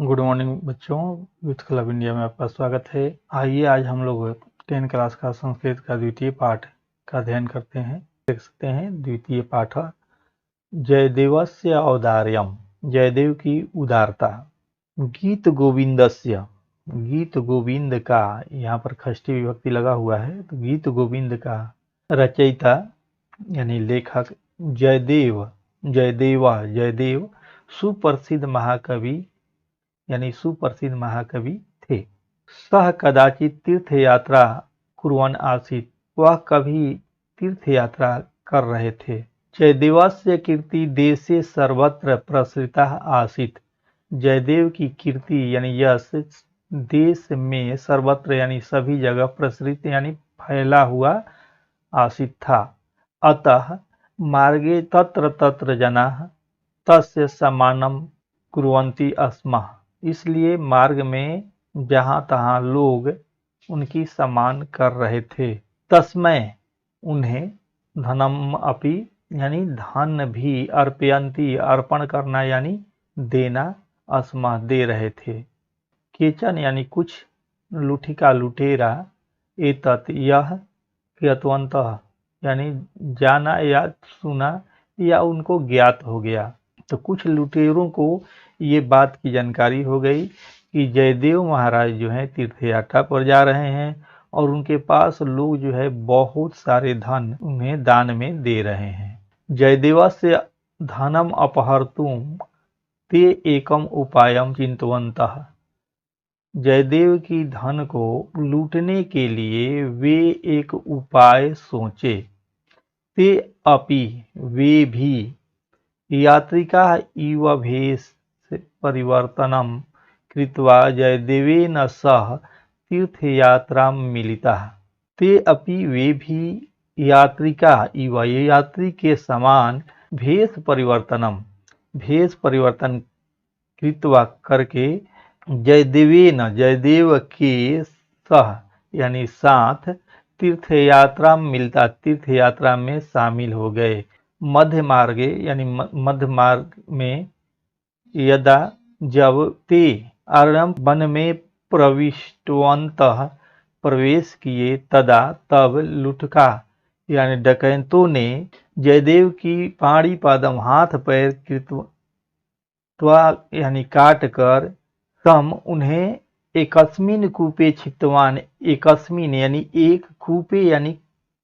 Good morning बच्चों। Youth club India में आपका स्वागत है। आइए आज हम लोग 10 क्लास का संस्कृत का द्वितीय पाठ का अध्ययन करते हैं। देख सकते हैं द्वितीय पाठ जयदेवस्य औदार्यम, जयदेव की उदारता। गीत गोविंदस्य, गीत गोविंद का, यहाँ पर षष्ठी विभक्ति लगा हुआ है तो गीत गोविंद का रचयिता यानी लेखक जयदेव, जयदेवा, जयदेव सुप्रसिद्ध महाकवि यानी सुप्रसिद्ध महाकवि थे। सह कदाचित तीर्थ यात्रा कुर्वन् आसीत्, वह कभी तीर्थ यात्रा कर रहे थे। जयदेवस्य कीर्ति देशे सर्वत्र प्रसृता आसीत्, जयदेव की कीर्ति यानी यश देश में सर्वत्र यानी सभी जगह प्रसृत यानी फैला हुआ आसीत् था। अतः मार्गे तत्र तत्र जनाः तस्य सम्मानं कुर्वन्ति स्म, इसलिए मार्ग में जहाँ तहाँ लोग उनकी सम्मान कर रहे थे। तस्मै उन्हें धनम अपि यानी धन भी अर्पयन्ति अर्पण करना यानी देना अस्मा दे रहे थे। केचन यानी कुछ लुठिका लुटेरा एतत् यह ज्ञातवन्तः यानी जाना या सुना या उनको ज्ञात हो गया। तो कुछ लुटेरों को ये बात की जानकारी हो गई कि जयदेव महाराज जो हैं तीर्थ यात्रा पर जा रहे हैं और उनके पास लोग जो है बहुत सारे धन उन्हें दान में दे रहे हैं। जयदेवस्य धनम अपहर्तुम ते एकम उपायम चिंतवन्तः, जयदेव की धन को लूटने के लिए वे एक उपाय सोचे। ते अपि वे भी यात्रिका इव भेष परिवर्तनम कृत्वा जयदेवेन सह तीर्थयात्रां मिलिताः। ते अपि वे भी यात्रिका इव यात्री के समान भेष परिवर्तन कृत्वा करके जयदेवेन जयदेव के सह यानी साथ तीर्थयात्रा मिलता तीर्थ यात्रा में शामिल हो गए। मध्य मार्गे यानी मध्य मार्ग में यदा जब ते अरण्यम वन में प्रविष्टवन्तः प्रवेश किए तदा तब लुटका यानी डकैतों ने जयदेव की पाणिपादम हाथ पैर कृत्वा यानी काट कर तम उन्हें एकस्मिन कूपे क्षिप्तवान, एकस्मिन यानी एक कूपे यानी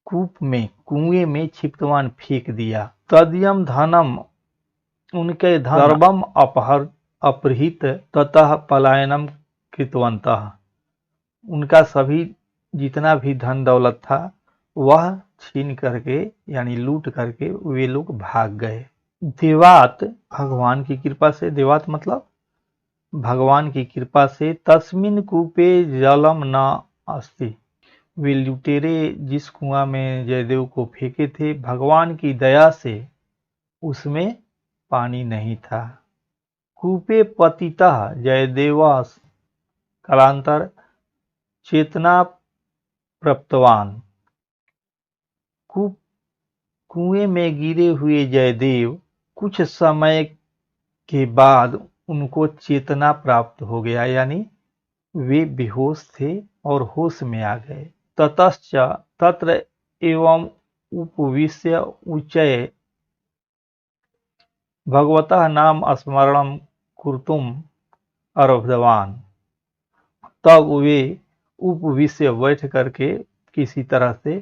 कूप में कुएं में क्षिप्तवान फेंक दिया। तदयम धनम उनके धन सर्वम अपहृत ततः पलायनम कृतवन्तः, उनका सभी जितना भी धन दौलत था वह छीन करके यानी लूट करके वे लोग भाग गए। देवात भगवान की कृपा से, देवात मतलब भगवान की कृपा से, तस्मिन कूपे जलम न अस्ति, वे लुटेरे जिस कुआं में जयदेव को फेंके थे भगवान की दया से उसमें पानी नहीं था। कूपे पतितः जयदेवस कालांतर चेतना प्राप्तवान, कुएं में गिरे हुए जयदेव कुछ समय के बाद उनको चेतना प्राप्त हो गया यानी वे बेहोश थे और होश में आ गए। ततश्च तत्र एवं उपविश्य उच्चये भगवतः नाम स्मरणं कर्तुम् आरब्धवान्, तब वे उपविश्य बैठ करके किसी तरह से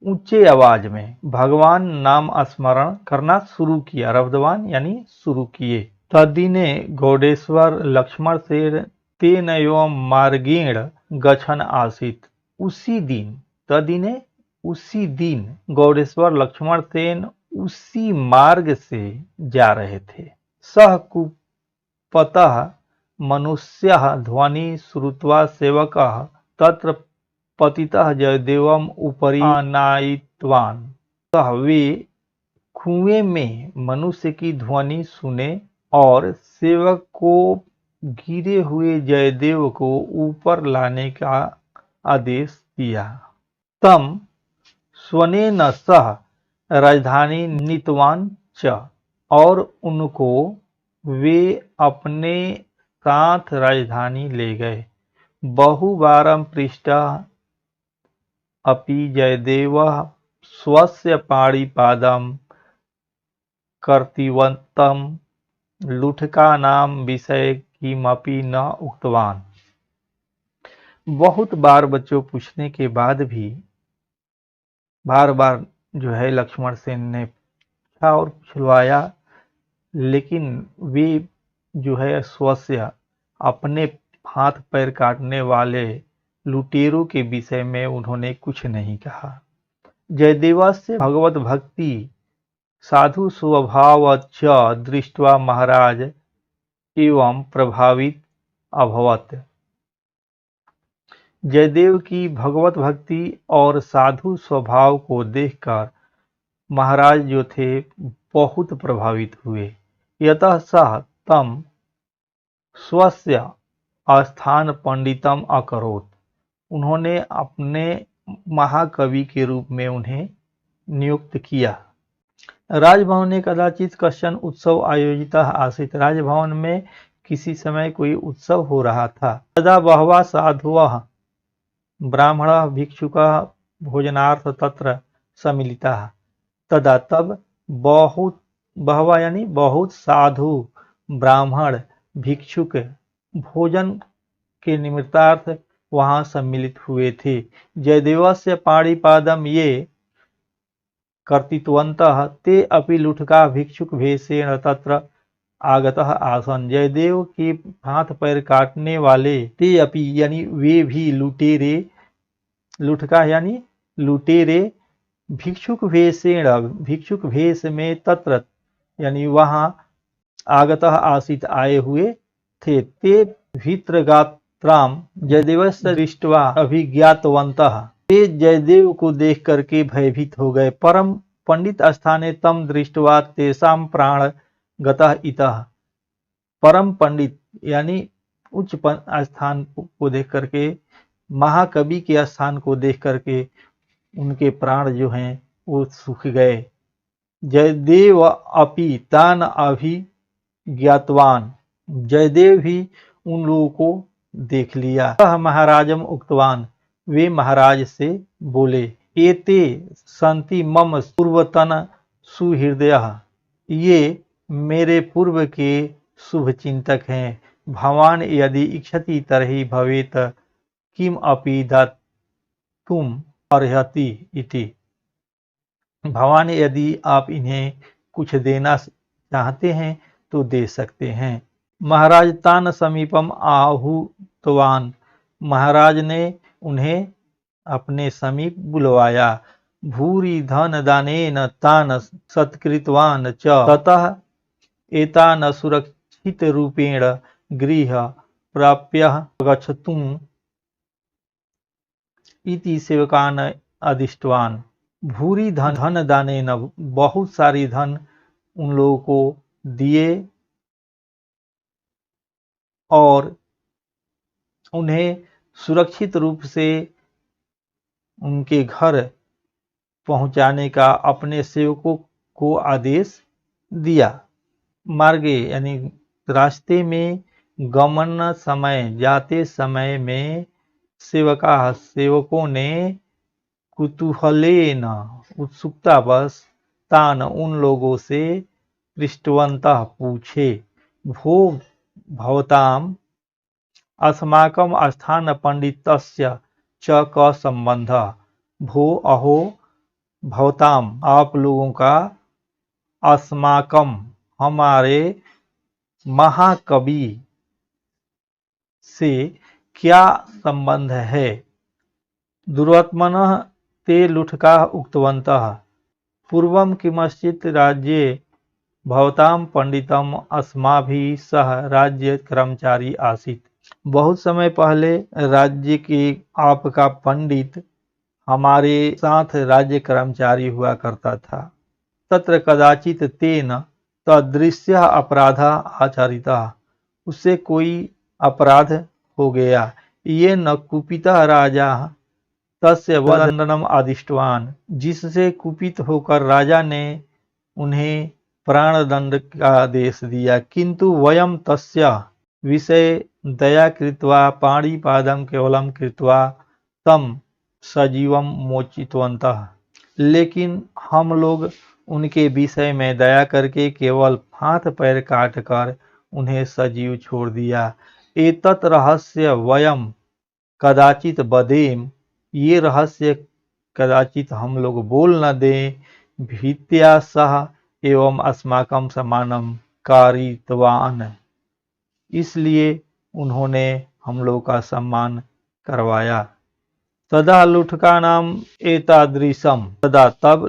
ऊंचे आवाज में भगवान नाम स्मरण करना शुरू किया। आरब्धवान यानी शुरू किए। तद्दिने गौडेश्वर लक्ष्मण सेन तेन एवं मार्गेण गच्छन् आसीत्, उसी दिन, तद्दिने उसी दिन गौडेश्वर लक्ष्मण सेन उसी मार्ग से जा रहे थे। सह कुपतः मनुष्यः ध्वनि श्रुत्वा सेवकः तत्र पतितः जयदेवम उपरि आनायितवान्, तह वे कुएं में मनुष्य की ध्वनि सुने और सेवक को गिरे हुए जयदेव को ऊपर लाने का आदेश दिया। तम स्वनेन सह राजधानी नीतवान च, और उनको वे अपने साथ राजधानी ले गए। बहुवारं पृष्टः अपि जयदेवः स्वस्य पाणिपादं कर्तृवन्तं लुठकानां विषये किमपि न उक्तवान्। बहुत बार बच्चों पूछने के बाद भी बार बार जो है लक्ष्मण सेन ने पूछा और पूछवाया, लेकिन वे जो है स्वस्य अपने हाथ पैर काटने वाले लुटेरों के विषय में उन्होंने कुछ नहीं कहा। जयदेवस्य भगवत भक्ति साधु स्वभाव च दृष्ट्वा महाराज एवं प्रभावित अभवत। जयदेव की भगवत भक्ति और साधु स्वभाव को देखकर महाराज जो थे बहुत प्रभावित हुए। यतः सः तम स्वस्य स्थान पंडितम अकरोत्। उन्होंने अपने महाकवि के रूप में उन्हें नियुक्त किया। राजभवन कदाचित कश्चन उत्सव आयोजितः आसीत्। राजभवन में किसी समय कोई उत्सव हो रहा था। तदा बहवः साधवः ब्राह्मणः भिक्षुकः भोजनार्थ तत्र सम्मिलिताः। तदा तब बहवः यानी बहुत साधु ब्राह्मण भिक्षुक भोजन के निमित्तार्थ वहां सम्मिलित हुए थे। जयदेवस्य पाणिपादं ये कर्तितवन्तः ते अपि लुठका भिक्षुक भेषेण तत्र आगतः आसन। जयदेव के हाथ पैर काटने वाले ते अपि यानी वे भी लुटेरे, लुठका यानी लुटेरे भिक्षुक भेषेण भिक्षुक भेष में तत्र यानी वहां आगतः आसीत आए हुए थे। ते भीत्रगात्राम जयदेवस्य दृष्ट्वा अभिज्ञातवन्तः। वे जयदेव को देख करके भयभीत हो गए। परम पंडित स्थाने तम दृष्ट्वा तेषां प्राण गतः इतः। परम पंडित यानी उच्च स्थान को देख करके, महाकवि के स्थान को देख करके उनके प्राण जो हैं वो सूख गए। जयदेव अपि तान अभिज्ञातवान। जयदेव भी उन लोगों को देख लिया। महाराजम उक्तवान। वे महाराज से बोले, एते सन्ति मम पूर्वतन सुहृदयः। ये मेरे पूर्व के शुभ चिंतक हैं। भवान यदि इच्छति तर्हि भवेत किम अपि दातुम अर्हति इति। भवान यदि आप इन्हें कुछ देना चाहते हैं तो दे सकते हैं। महाराज तान समीपम आहूतवान। महाराज ने उन्हें अपने समीप बुलवाया। भूरि धन दानेन तान सत्कृतवान च ततः एतान सुरक्षित रूपेण गृह प्राप्य गच्छतुम् इति सेवकान आदिष्टवान। भूरि धन दानेन बहुत सारी धन उन लोगों को दिए और उन्हें सुरक्षित रूप से उनके घर पहुंचाने का अपने सेवकों को आदेश दिया। मार्गे यानी रास्ते में गमन समय जाते समय में सेवकों ने कुतूहलेन उत्सुकतावश तान उन लोगों से पृष्ठवन्तः पूछे, भो भवताम अस्माकं स्थान पंडितस्य च क संबंधः। भो अहो भवताम आप लोगों का अस्माकं हमारे महाकवि से क्या संबंध है। दुरात्मनः ते लुठकाः उक्तवन्तः। पूर्वं किमश्चित् राज्ये भवतां पंडितम अस्माभिः सह राज्य कर्मचारी आसीत्। बहुत समय पहले राज्य के आपका पंडित हमारे साथ राज्य कर्मचारी हुआ करता था। तत्र कदाचित तेन तदृश्य अपराध आचरितः। उससे कोई अपराध हो गया। ये न कुपितः राजा तस्य वदनम आदिष्टवान। जिससे कुपित होकर राजा ने उन्हें प्राणदंड का आदेश दिया। किंतु वयम तस्य विषय दया कृत्वा पाणिपादं केवलं कृत्वा तम सजीवम मोचितवन्तः। लेकिन हम लोग उनके विषय में दया करके केवल हाथ पैर काट कर उन्हें सजीव छोड़ दिया। एतत् रहस्य वयम कदाचित वदेम, ये रहस्य कदाचित हम लोग बोल न दें। भीत्या सह एवं अस्माकं सम्मानम कारितवान, इसलिए उन्होंने हम लोग का सम्मान करवाया। तदा लुठका नाम एतादृशम, तदा तब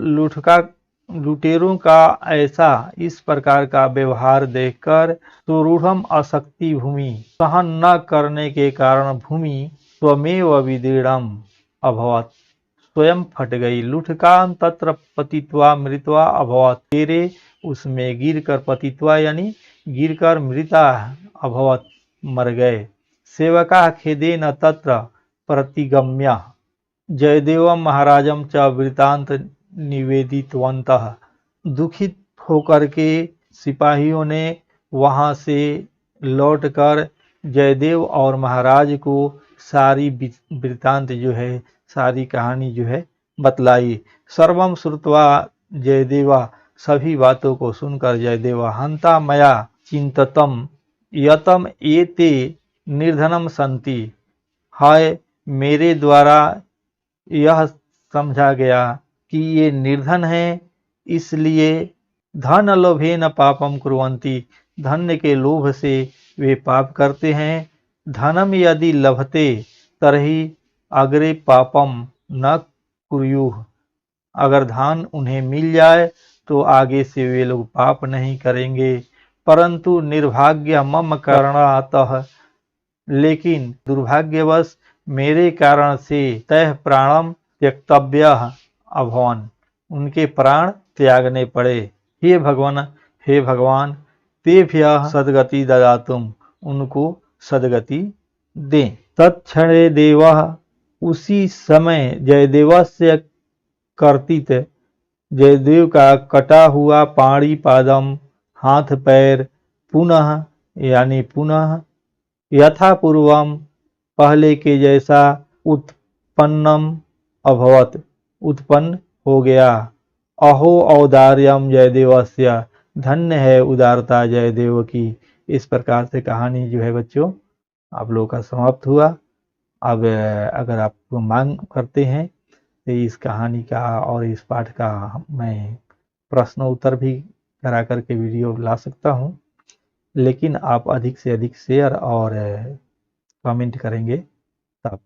लुटेरों का ऐसा इस प्रकार का व्यवहार देखकर सुरूढ़म अशक्ति भूमि, सहन न करने के कारण भूमि स्वमेव विदीर्णम अभवत, स्वयं फट गई। लुठकान तत्र पतित्वा मृत्वा अभवत, तेरे उसमें गिरकर पतित्वा यानी गिरकर मृता अभवत, मर गए। सेवका खेदेन तत्र प्रतिगम्य जयदेवम महाराजम च वृतांत निवेदितवन्तः। दुखित होकर के सिपाहियों ने वहां से लौटकर जयदेव और महाराज को सारी वृतांत जो है, सारी कहानी जो है बतलाई। सर्वम श्रुत्वा जयदेवा, सभी बातों को सुनकर जयदेवा हंता मया चिंततम यतम एते निर्धनम संति, हाय मेरे द्वारा यह समझा गया कि ये निर्धन है, इसलिए धन लोभेन पापम कुर्वन्ति, धन के लोभ से वे पाप करते हैं। धनम यदि लभते तरहि अग्रे पापम न कुर्युः, अगर धन उन्हें मिल जाए तो आगे से वे लोग पाप नहीं करेंगे। परंतु निर्भाग्य मम करणातः, लेकिन दुर्भाग्यवश मेरे कारण से तय प्राणम त्यक्तव्य अभवन, उनके प्राण त्यागने पड़े। हे भगवान तेभ्य सद्गति ददातुम, उनको सद्गति दें। तत्क्षणे देवः, उसी समय जयदेवस्य कर्तित, जयदेव का कटा हुआ पाणिपादम हाथ पैर पुनः यानी पुनः यथा पूर्वम पहले के जैसा उत्पन्नम अभवत, उत्पन्न हो गया। अहो औदार्यम जयदेवस्य, धन्य है उदारता जयदेव की। इस प्रकार से कहानी जो है बच्चों आप लोगों का समाप्त हुआ। अब अगर आप मांग करते हैं तो इस कहानी का और इस पाठ का मैं प्रश्न उत्तर भी करा करके वीडियो ला सकता हूं, लेकिन आप अधिक से अधिक शेयर और कमेंट करेंगे तब